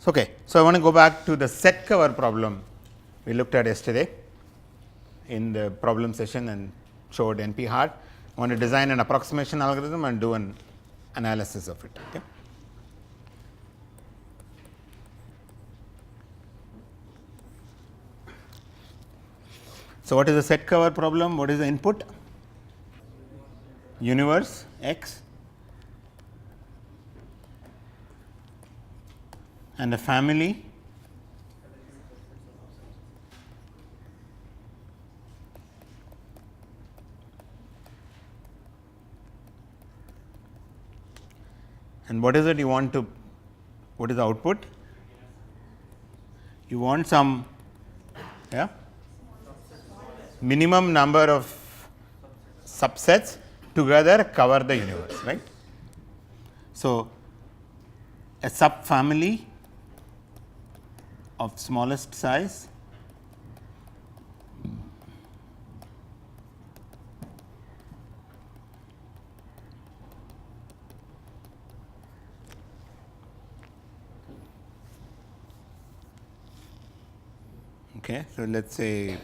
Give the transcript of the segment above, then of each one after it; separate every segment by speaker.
Speaker 1: Okay, so I want to go back to the set cover problem we looked at yesterday in the problem session and showed NP hard. I want to design an approximation algorithm and do an analysis of it. Okay. So, what is the set cover problem? What is the input? Universe X and a family and what is it you want to, what is the output? You want some minimum number of subsets together cover the universe, right. So, a subfamily of smallest size okay. So, let us say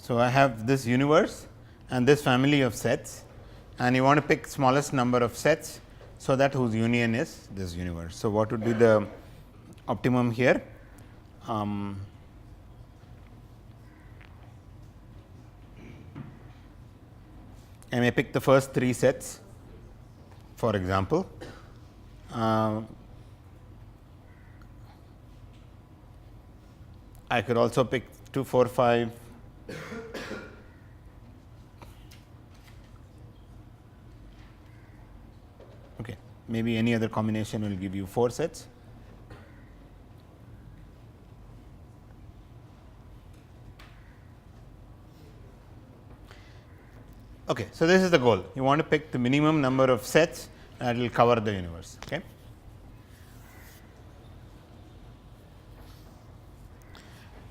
Speaker 1: so, I have this universe and this family of sets and you want to pick smallest number of sets. So, that whose union is this universe. So, what would be the optimum here? I may pick the first 3 sets for example. I could also pick 2, 4, 5. Okay, maybe any other combination will give you 4 sets. Okay, so this is the goal. You want to pick the minimum number of sets that will cover the universe. Okay.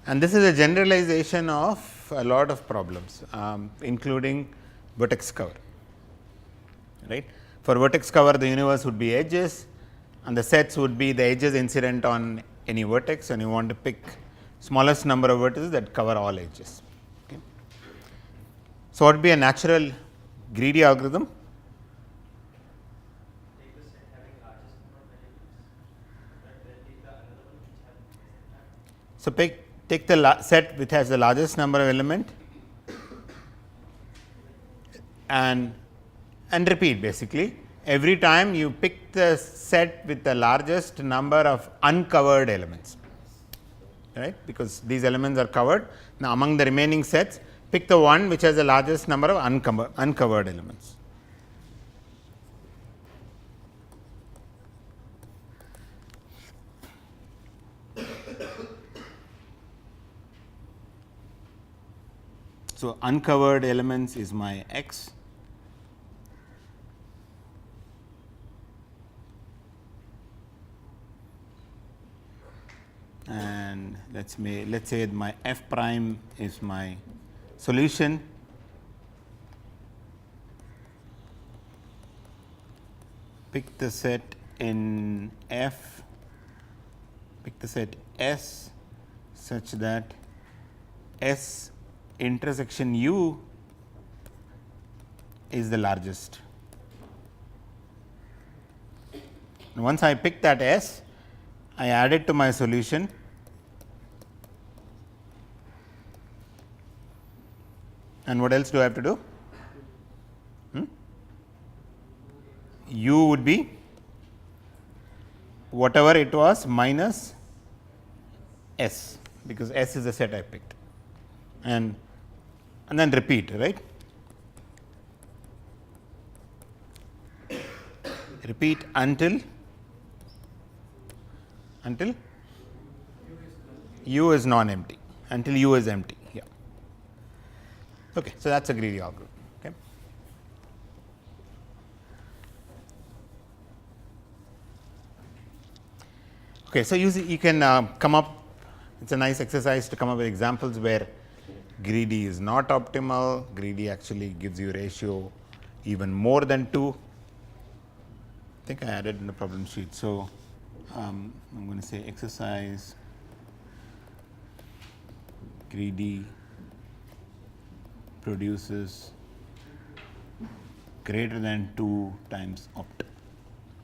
Speaker 1: And this is a generalization of a lot of problems, including vertex cover, right. For vertex cover, the universe would be edges and the sets would be the edges incident on any vertex, and you want to pick smallest number of vertices that cover all edges. Okay. So, what would be a natural greedy algorithm? So, take the set which has the largest number of element and repeat basically every time you pick the set with the largest number of uncovered elements, right, because these elements are covered. Now, among the remaining sets pick the one which has the largest number of uncovered elements. So, uncovered elements is my X and let us say my F prime is my solution. Pick the set in F, pick the set S such that S intersection U is the largest. And once I pick that S, I add it to my solution and what else do I have to do? U would be whatever it was minus S, because S is the set I picked, and and then repeat, right? Repeat until u is non-empty, until u is empty. Yeah. Okay, so that's a greedy algorithm. Okay. Okay, so you can come up. It's a nice exercise to come up with examples where greedy is not optimal. Greedy actually gives you ratio even more than 2. I think I added in the problem sheet. So I'm going to say exercise greedy produces greater than 2 times opt.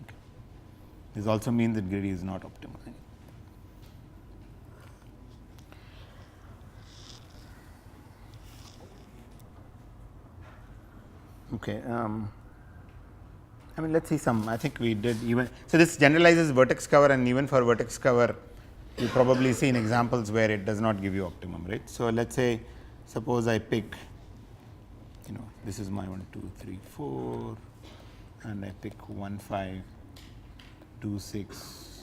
Speaker 1: Okay. This also means that greedy is not optimal. Okay. I mean, let's see some. I think we did even. So this generalizes vertex cover, and even for vertex cover, you probably see in examples where it does not give you optimum, right? So let's say, suppose I pick, this is my 1, 2, 3, 4, and I pick 1, 5, 2, 6.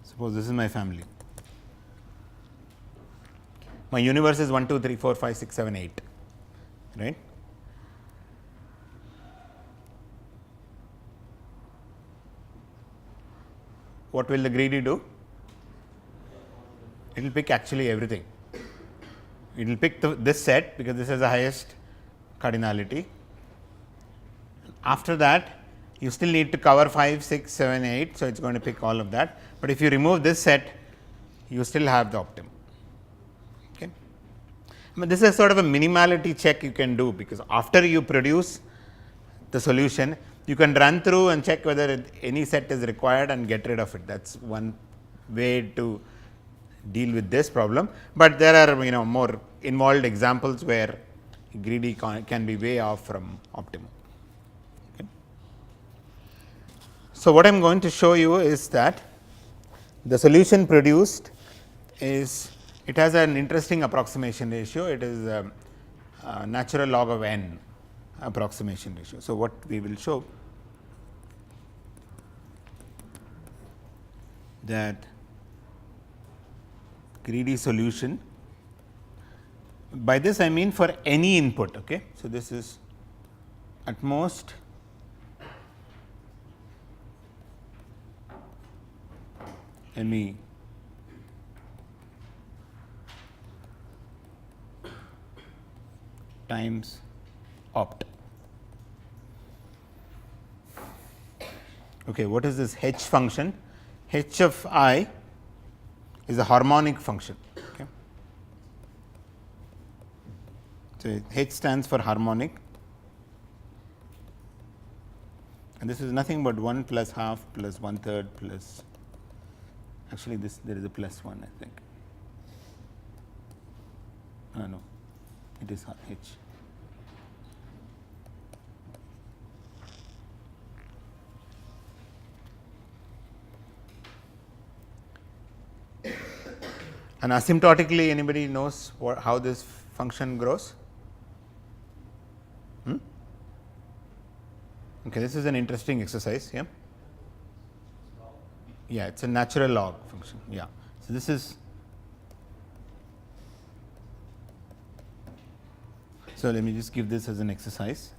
Speaker 1: Suppose this is my family. My universe is 1, 2, 3, 4, 5, 6, 7, 8, right? What will the greedy do? It will pick actually everything. It will pick this set because this has the highest cardinality. After that, you still need to cover 5, 6, 7, 8. So it's going to pick all of that. But if you remove this set, you still have the optimum. Okay. I mean, this is sort of a minimality check you can do, because after you produce the solution, you can run through and check whether any set is required and get rid of it. That's one way to deal with this problem. But there are more involved examples where greedy can be way off from optimum. Okay. So what I am going to show you is that the solution produced is, it has an interesting approximation ratio. It is a natural log of n approximation ratio. So what we will show that greedy solution, by this I mean for any input. Okay. So this is at most any times opt. Okay, what is this h function? H of I is a harmonic function. Okay. So h stands for harmonic, and this is nothing but 1 plus half plus 1/3 plus, actually there is a plus 1, I think. No, it is h. And asymptotically, anybody knows how this function grows? Okay, this is an interesting exercise. Yeah. Yeah, it's a natural log function. Yeah. So this is, so let me just give this as an exercise.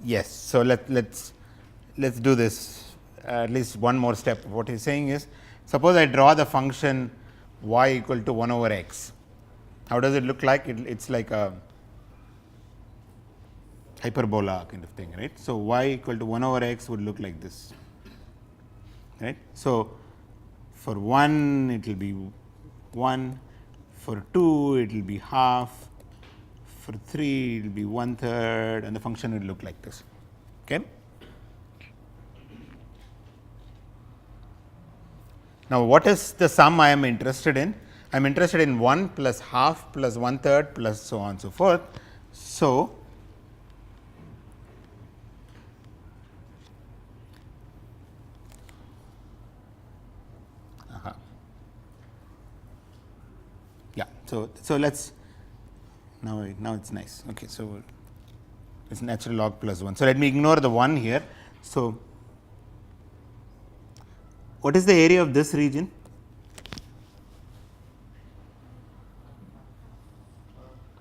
Speaker 1: Yes. So let's do this, at least one more step. What he's saying is, suppose I draw the function y equal to 1 over x. How does it look like? It's like a hyperbola kind of thing, right? So y equal to 1 over x would look like this, right? So for 1 it will be 1, for 2 it will be half, for 3 it will be 1/3, and the function will look like this. Okay. Now, what is the sum I am interested in? I am interested in 1 plus half plus 1/3 plus so on and so forth. So, yeah. So let's now it's nice. Okay, so it's natural log plus 1. So let me ignore the 1 here. So what is the area of this region?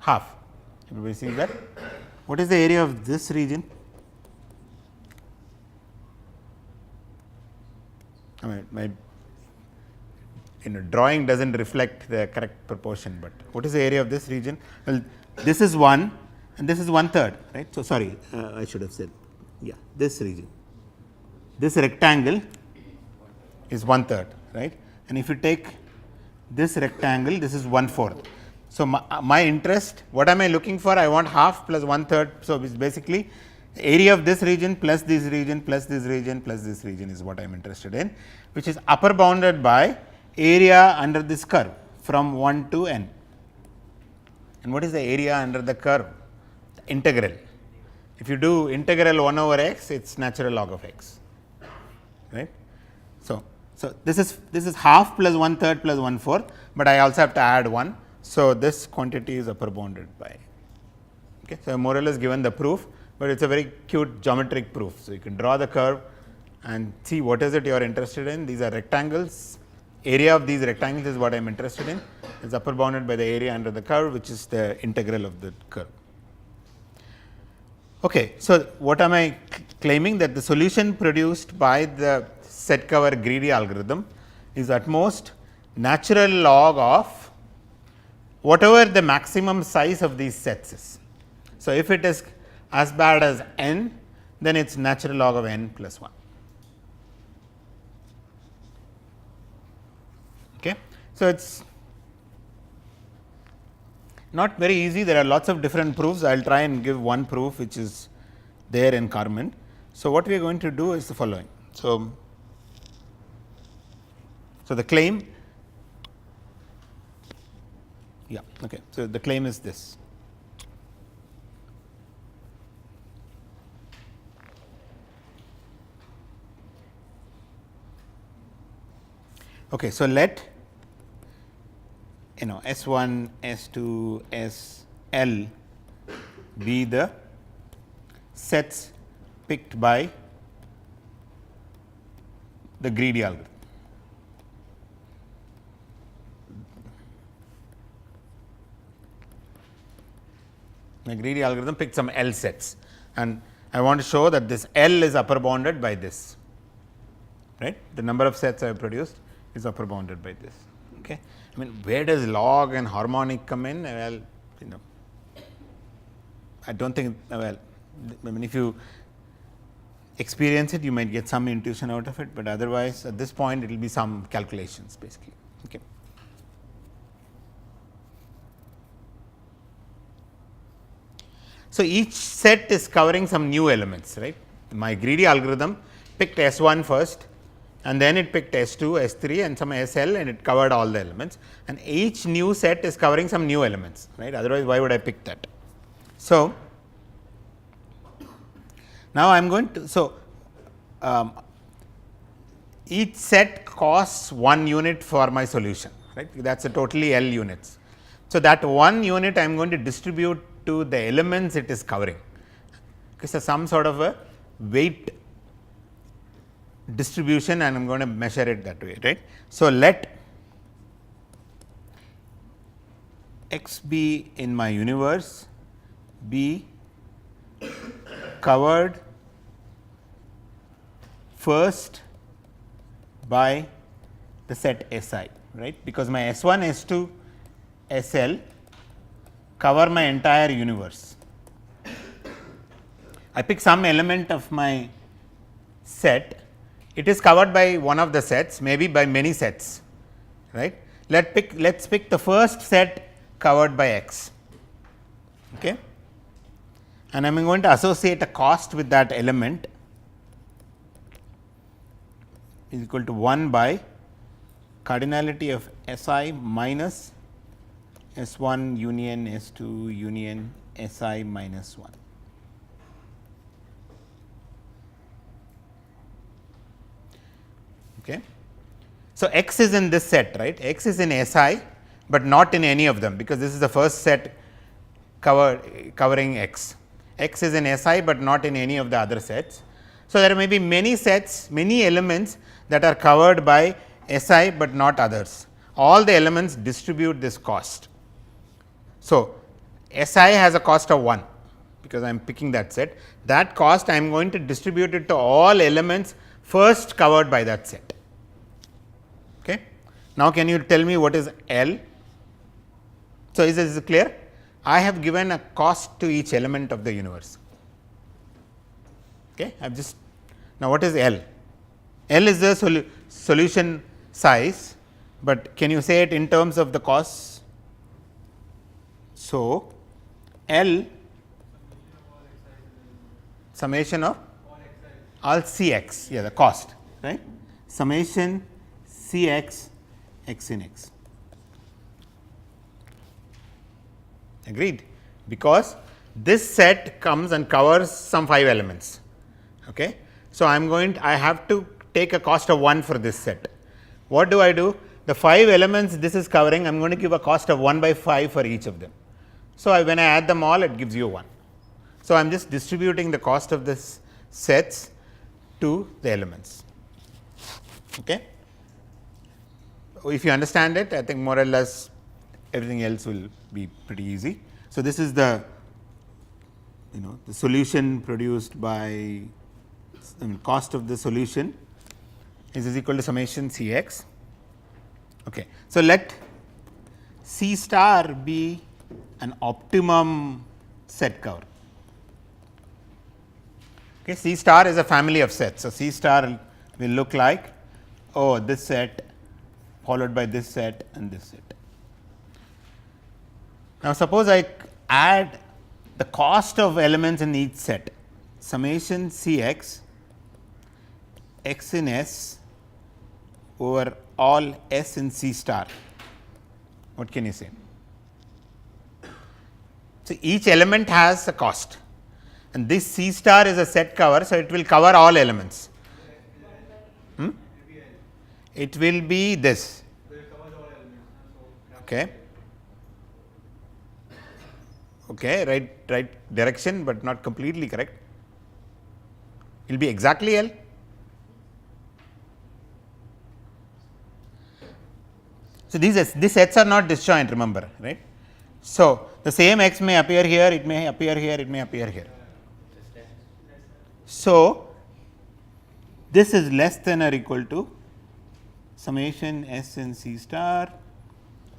Speaker 1: Half. Everybody sees that? What is the area of this region? I mean, my drawing does not reflect the correct proportion, but what is the area of this region? Well, this is 1 and this is 1/3, right. So, sorry, I should have said, yeah, this region, this rectangle is 1/3, right, and if you take this rectangle, this is 1/4. So, my interest, what am I looking for? I want half plus 1/3. So, it's basically area of this region plus this region plus this region plus this region is what I am interested in, which is upper bounded by area under this curve from 1 to n. And what is the area under the curve? The integral. If you do integral 1 over x, it is natural log of x, right. So, this is half plus 1/3 plus 1/4, but I also have to add 1. So, this quantity is upper bounded by. Okay. So, I more or less given the proof, but it is a very cute geometric proof. So, you can draw the curve and see what is it you are interested in. These are rectangles. Area of these rectangles is what I am interested in. It is upper bounded by the area under the curve, which is the integral of the curve. Okay. So, what am I claiming? That the solution produced by the set cover greedy algorithm is at most natural log of whatever the maximum size of these sets is. So, if it is as bad as n, then it is natural log of n plus 1. Okay. So, it is not very easy. There are lots of different proofs. I will try and give one proof which is there in Carmen. So, what we are going to do is the following. So, the claim, yeah, okay. So, the claim is this. Okay. So, let S1, S2, SL be the sets picked by the greedy algorithm. The greedy algorithm picked some L sets, and I want to show that this L is upper bounded by this, right. The number of sets I have produced is upper bounded by this. Okay. I mean, where does log and harmonic come in? Well, I do not think, well, I mean, if you experience it, you might get some intuition out of it, but otherwise at this point it will be some calculations basically. Okay. So, each set is covering some new elements, right. My greedy algorithm picked S1 first, and then it picked S2, S3 and some SL, and it covered all the elements, and each new set is covering some new elements, right. Otherwise, why would I pick that? So, now I am going to, so each set costs 1 unit for my solution, right. That is a totally L units. So, that 1 unit I am going to distribute to the elements it is covering. Okay, so, some sort of a weight distribution, and I am going to measure it that way, right. So, let x be in my universe be covered first by the set Si, right, because my S1, S2, SL cover my entire universe. I pick some element of my set, it is covered by one of the sets, maybe by many sets, right. Let us pick the first set covered by x, okay, and I am going to associate a cost with that element is equal to 1 by cardinality of Si minus S1 union S2 union Si minus 1. Okay. So, X is in this set, right? X is in Si, but not in any of them, because this is the first set covering X. X is in Si, but not in any of the other sets. So, there may be many sets, many elements that are covered by Si, but not others. All the elements distribute this cost. So, Si has a cost of 1, because I am picking that set. That cost I am going to distribute it to all elements first covered by that set. Okay. Now, can you tell me what is L? So, is this clear? I have given a cost to each element of the universe. Okay. I have just now, what is L? L is the solution size, but can you say it in terms of the costs? So, L summation of all Cx, yeah, the cost, right, summation Cx x in x. Agreed, because this set comes and covers some 5 elements. Okay. So, I have to take a cost of 1 for this set. What do I do? The 5 elements this is covering, I am going to give a cost of 1 by 5 for each of them. So, when I add them all, it gives you 1. So, I am just distributing the cost of this sets to the elements. Okay. If you understand it, I think more or less everything else will be pretty easy. So, this is the the solution produced by cost of the solution is equal to summation Cx. Okay. So, let C star be an optimum set cover. Okay. C star is a family of sets. So, C star will look like, oh, this set followed by this set and this set. Now, suppose I add the cost of elements in each set, summation Cx x in S over all S in C star. What can you say? So, each element has a cost, and this C star is a set cover. So, it will cover all elements. It will be this. Okay. Okay, right direction, but not completely correct. It will be exactly L. So, these sets are not disjoint, remember, right. So, the same x may appear here, it may appear here, it may appear here. So, this is less than or equal to summation S in C star,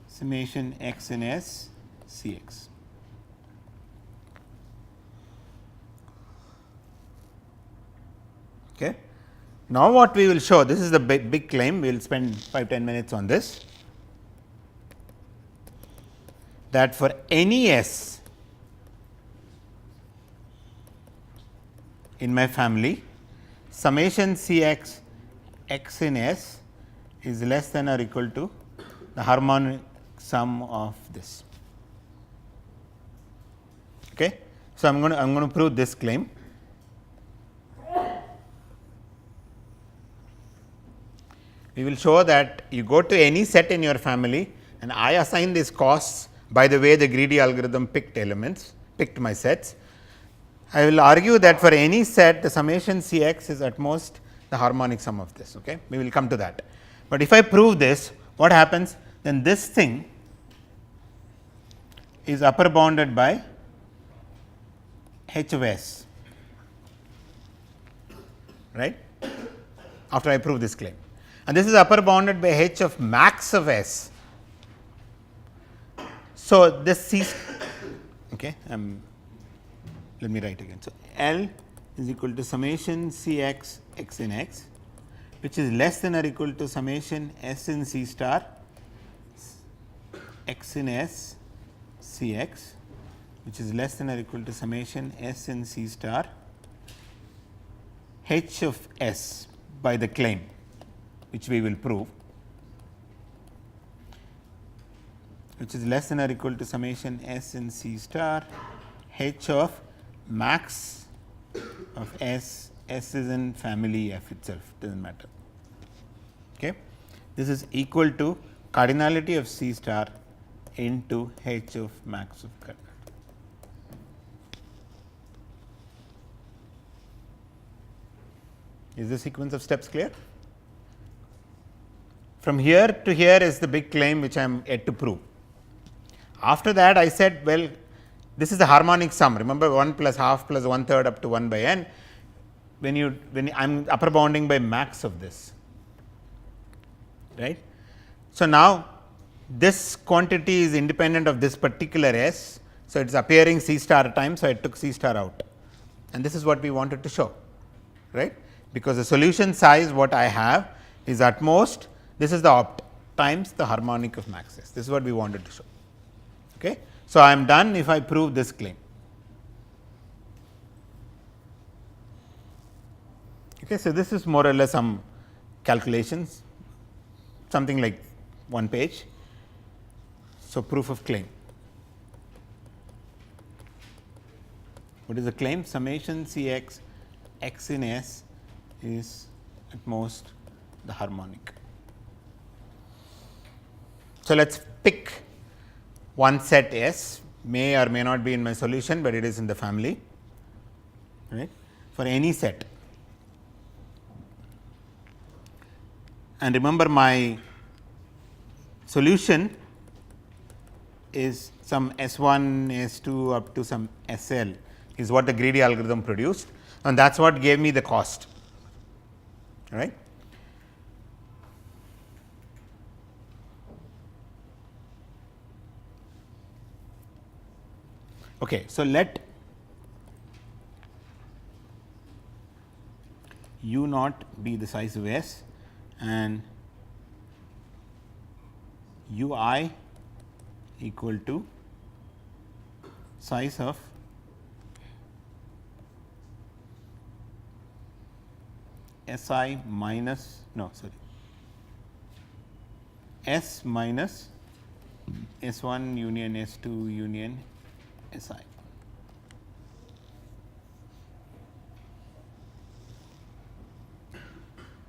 Speaker 1: summation x in S C x. Okay. Now, what we will show, this is the big claim, we will spend 5-10 minutes on this, that for any S in my family, summation C x x in S is less than or equal to the harmonic sum of this. Okay. So, I am going to prove this claim. We will show that you go to any set in your family and I assign these costs by the way the greedy algorithm picked my sets. I will argue that for any set the summation Cx is at most the harmonic sum of this. Okay. We will come to that. But if I prove this, what happens? Then this thing is upper bounded by H of S, right, after I prove this claim. And this is upper bounded by H of max of S. So, this C, okay, let me write again. So, L is equal to summation C x x in x, which is less than or equal to summation S in C star x in S C x, which is less than or equal to summation S in C star H of S by the claim, which we will prove. which is less than or equal to summation S in C star H of max of S. S is in family F itself, does not matter. Okay. This is equal to cardinality of C star into H of max of current. Is the sequence of steps clear? From here to here is the big claim which I am yet to prove. After that I said, well, this is the harmonic sum. Remember 1 plus half plus 1/3 up to 1 by n. When I am upper bounding by max of this, right. So, now this quantity is independent of this particular S. So, it is appearing C star times. So, I took C star out, and this is what we wanted to show, right, because the solution size what I have is at most this is the opt times the harmonic of max S. This is what we wanted to show. Okay. So, I am done if I prove this claim. Okay. So, this is more or less some calculations, something like 1 page. So, proof of claim. What is the claim? Summation C x x in S is at most the harmonic. So, let us pick one set S, may or may not be in my solution, but it is in the family, right, for any set. And remember, my solution is some S 1, S 2 up to some S L is what the greedy algorithm produced, and that is what gave me the cost, right. Okay. So, let u naught be the size of S and u I equal to size of S I minus S minus S 1 union S 2 union S I.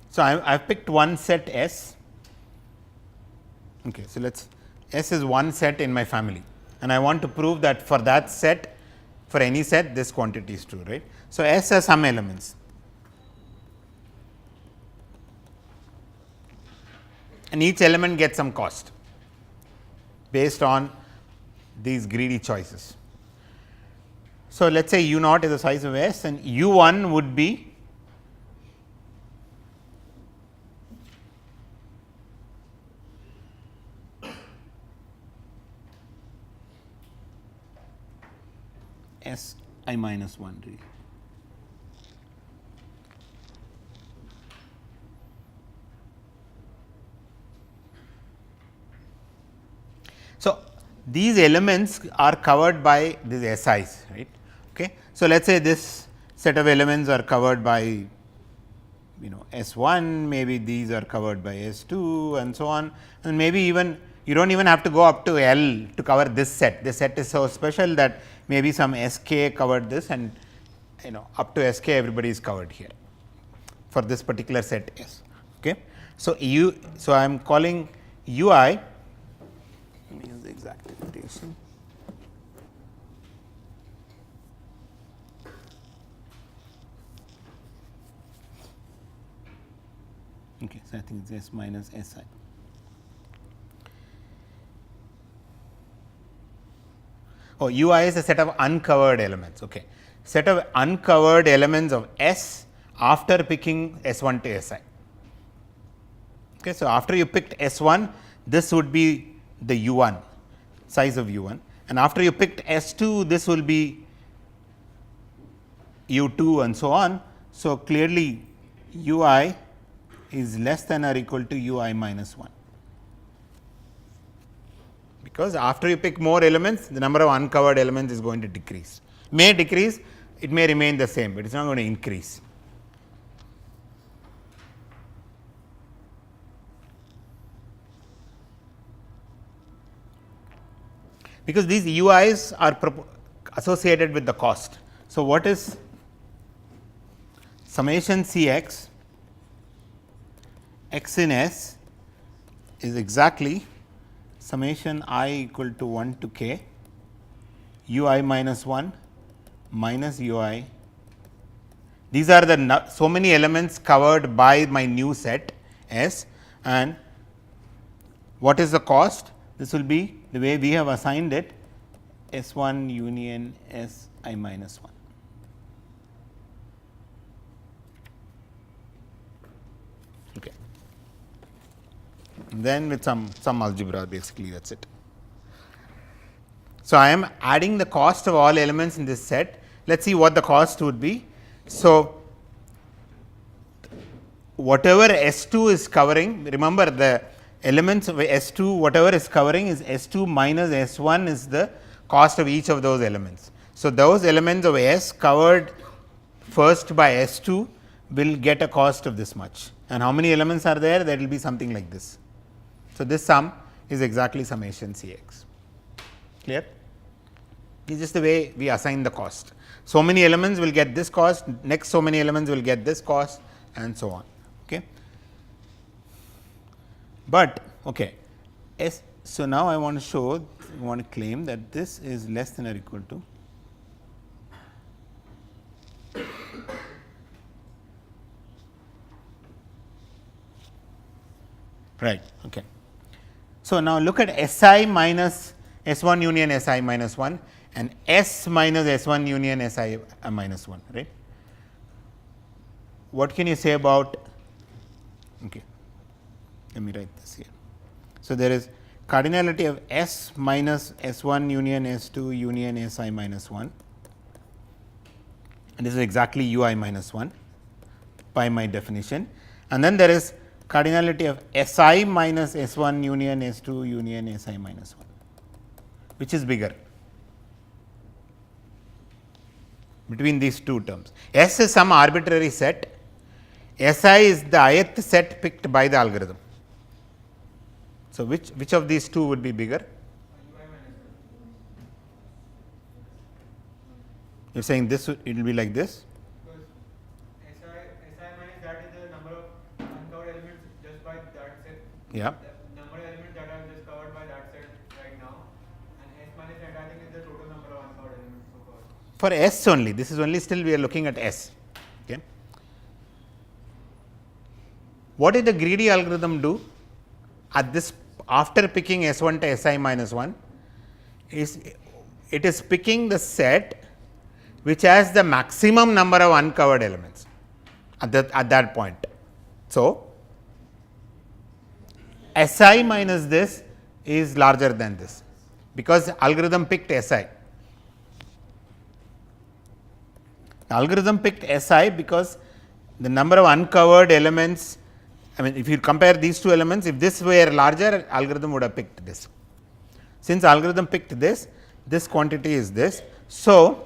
Speaker 1: So, I have picked one set S. Okay. So, let us S is one set in my family, and I want to prove that for that set, for any set, this quantity is true, right. So, S has some elements, and each element gets some cost based on these greedy choices. So, let us say u naught is the size of S and u 1 would be S I minus 1 really. So, these elements are covered by these SIs, right. Okay. So, let us say this set of elements are covered by S 1, maybe these are covered by S 2 and so on, and maybe even you do not even have to go up to L to cover this set. This set is so special that maybe some S k covered this, and up to S k everybody is covered here for this particular set S. Okay. So, I am calling u I, let me use the exact notation. Okay. So, I think it is S minus S I. Oh, u I is a set of uncovered elements. Okay. Set of uncovered elements of S after picking S 1 to S I. Okay. So, after you picked S 1, this would be the u 1, size of u 1, and after you picked S 2, this will be u 2 and so on. So, clearly u I is less than or equal to u I minus 1, because after you pick more elements, the number of uncovered elements is going to decrease. May decrease, it may remain the same, but it is not going to increase. because these UIs are associated with the cost. So, what is summation C x x in S is exactly summation I equal to 1 to k U I minus 1 minus U I. These are the so many elements covered by my new set S, and what is the cost? This will be the way we have assigned it, S 1 union S I minus 1. Okay. And then with some algebra, basically that is it. So, I am adding the cost of all elements in this set. Let us see what the cost would be. So, whatever S 2 is covering, remember the elements of S 2, whatever is covering is S 2 minus S 1 is the cost of each of those elements. So, those elements of S covered first by S 2 will get a cost of this much, and how many elements are there? That will be something like this. So, this sum is exactly summation C x. Clear? This is just the way we assign the cost. So many elements will get this cost, next so many elements will get this cost, and so on. Okay. But okay, so now I want to show, I want to claim that this is less than or equal to right. Okay. So now look at S I minus S 1 union S I minus 1 and S minus S 1 union S I minus 1, right. What can you say about, okay, let me write this here. So, there is cardinality of S minus S 1 union S 2 union S I minus 1, and this is exactly U I minus 1 by my definition, and then there is cardinality of S I minus S 1 union S 2 union S I minus 1, which is bigger between these two terms. S is some arbitrary set, S I is the ith set picked by the algorithm. So, which of these two would be bigger? You are saying this it will be like this?
Speaker 2: Because SI minus that is the number of uncovered elements just by that set.
Speaker 1: Yeah.
Speaker 2: The number of elements that are just covered by that set right now, and S minus that I think is the total number of uncovered elements so far.
Speaker 1: For S only, this is only still we are looking at S. Okay. What did the greedy algorithm do at this after picking S 1 to S I minus 1 is it is picking the set which has the maximum number of uncovered elements at that point. So, S I minus this is larger than this because algorithm picked S I. The algorithm picked S I because the number of uncovered elements, I mean if you compare these two elements, if this were larger, algorithm would have picked this. Since algorithm picked this, this quantity is this. So,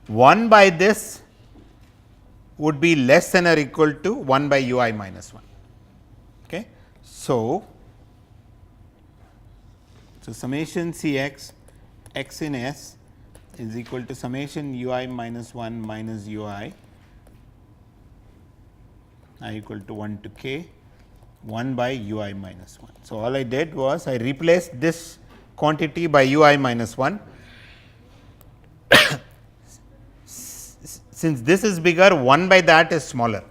Speaker 1: 1 by this would be less than or equal to 1 by U I minus 1. Okay. So, summation C x x in S is equal to summation U I minus 1 minus U I equal to 1 to k 1 by U I minus 1. So, all I did was I replaced this quantity by U I minus 1. Since this is bigger, 1 by that is smaller.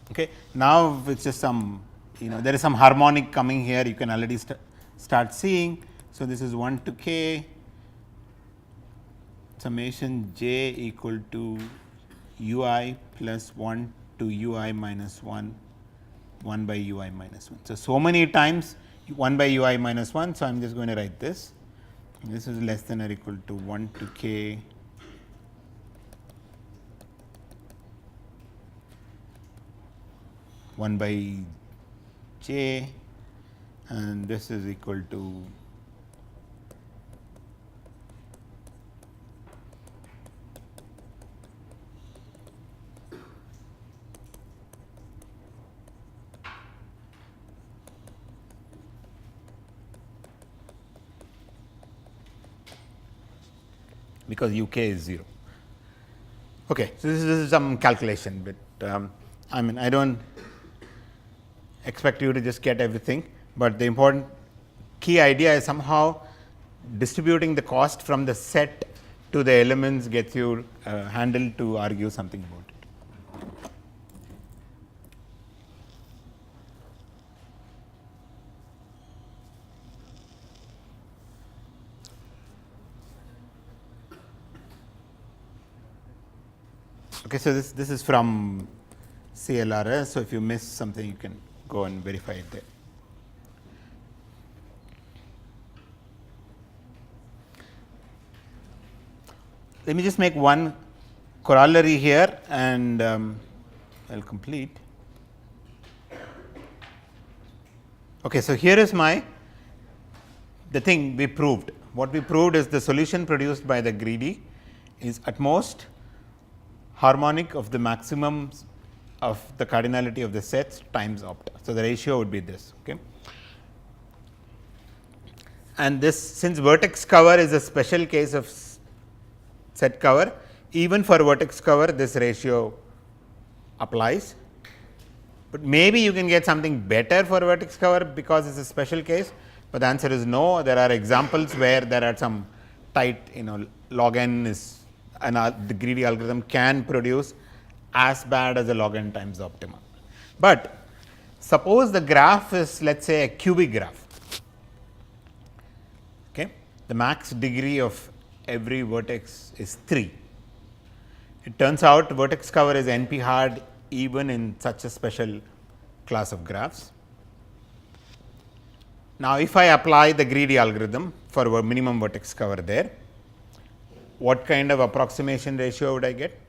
Speaker 1: Okay. Now, it's just some, there is some harmonic coming here, you can already start seeing. So, this is 1 to k summation j equal to U I plus 1 to U I minus 1 1 by U I minus 1. So many times 1 by U I minus 1. So, I am just going to write this. This is less than or equal to 1 to k one by j, and this is equal to because UK is 0. Okay, so this is some calculation, but I mean I do not expect you to just get everything, but the important key idea is somehow distributing the cost from the set to the elements gets you handle to argue something about it. Okay, so this is from CLRS. So if you miss something, you can go and verify it there. Let me just make one corollary here, and I'll complete. Okay, so here is the thing we proved. What we proved is the solution produced by the greedy is at most harmonic of the maximums of the cardinality of the sets times opt. So the ratio would be this. Okay. And this, since vertex cover is a special case of set cover, even for vertex cover this ratio applies, but maybe you can get something better for vertex cover because it is a special case, but the answer is no. There are examples where there are some tight, log n is, and the greedy algorithm can produce as bad as a log n times optimum. But suppose the graph is, let us say, a cubic graph. Okay. The max degree of every vertex is 3. It turns out vertex cover is NP hard even in such a special class of graphs. Now, if I apply the greedy algorithm for minimum vertex cover there, what kind of approximation ratio would I get?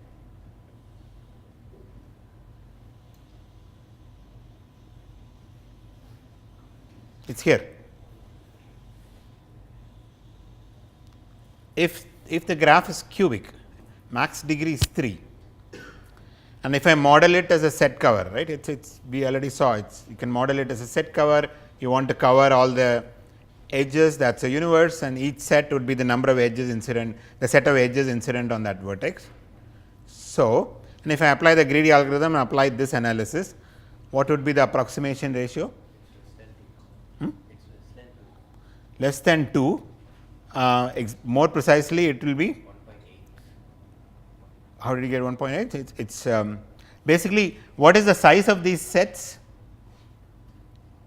Speaker 1: It is here. If the graph is cubic, max degree is 3, and if I model it as a set cover, right, it's we already saw you can model it as a set cover. You want to cover all the edges, that is a universe, and each set would be the number of edges incident, the set of edges incident on that vertex. So, and if I apply the greedy algorithm and apply this analysis, what would be the approximation ratio? Less than 2. More precisely, it will be 1.8. How did you get 1.8? It's basically, what is the size of these sets?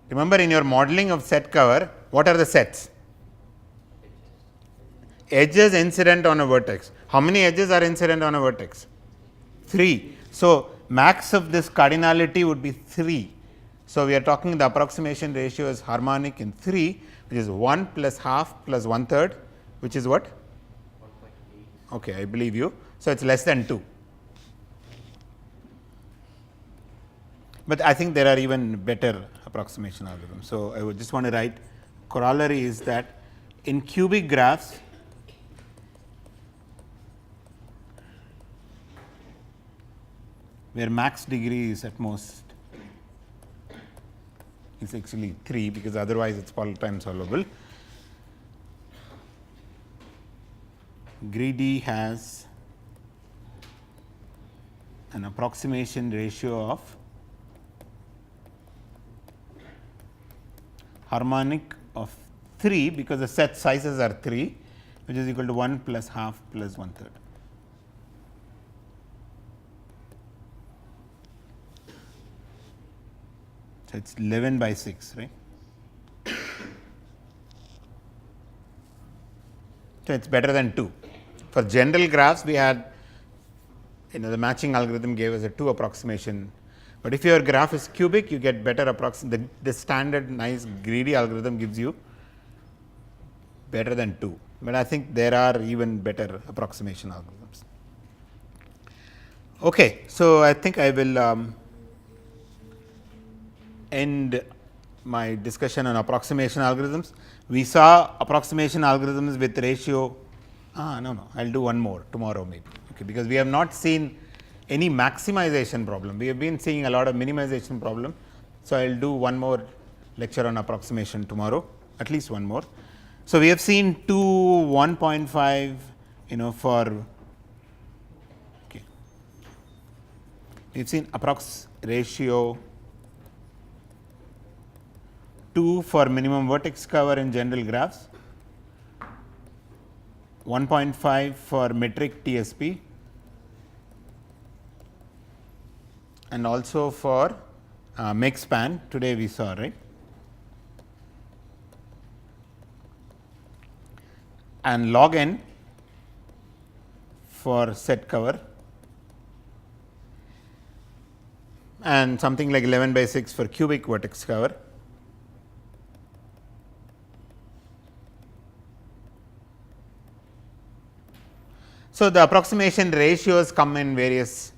Speaker 1: Remember, in your modeling of set cover, what are the sets? Edges incident on a vertex. How many edges are incident on a vertex? 3. So, max of this cardinality would be 3. So, we are talking the approximation ratio is harmonic in 3, which is 1 plus half plus 1/3, which is what? 1.8. Okay, I believe you. So, it is less than 2. But I think there are even better approximation algorithms. So, I would just want to write corollary is that in cubic graphs, where max degree is at most is actually 3, because otherwise it is Poisson time solvable. Greedy has an approximation ratio of harmonic of 3, because the set sizes are 3, which is equal to 1 plus half plus 1/3. So, it is 11 by 6, right. So, it is better than 2. For general graphs, we had, the matching algorithm gave us a 2 approximation, but if your graph is cubic, you get better approximation. The standard nice greedy algorithm gives you better than 2, but I think there are even better approximation algorithms. Okay, so I think I will end my discussion on approximation algorithms. We saw approximation algorithms with ratio. No, I'll do one more tomorrow maybe. Okay, because we have not seen any maximization problem. We have been seeing a lot of minimization problem. So, I'll do one more lecture on approximation tomorrow, at least one more. So, we have seen 2, 1.5, for okay, we've seen approx ratio 2 for minimum vertex cover in general graphs, 1.5 for metric TSP, and also for make span today we saw, right, and log n for set cover, and something like 11/6 for cubic vertex cover. So, the approximation ratios come in various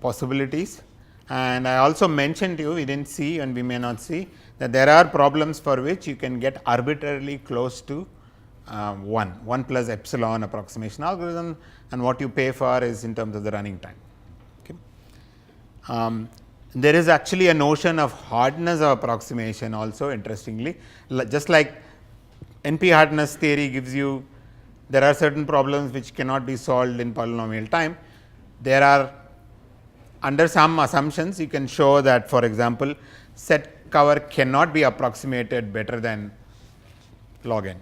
Speaker 1: possibilities, and I also mentioned to you, we did not see and we may not see, that there are problems for which you can get arbitrarily close to 1 plus epsilon approximation algorithm, and what you pay for is in terms of the running time. Okay. There is actually a notion of hardness of approximation also, interestingly, just like NP hardness theory gives you, there are certain problems which cannot be solved in polynomial time. There are, under some assumptions, you can show that, for example, set cover cannot be approximated better than log n.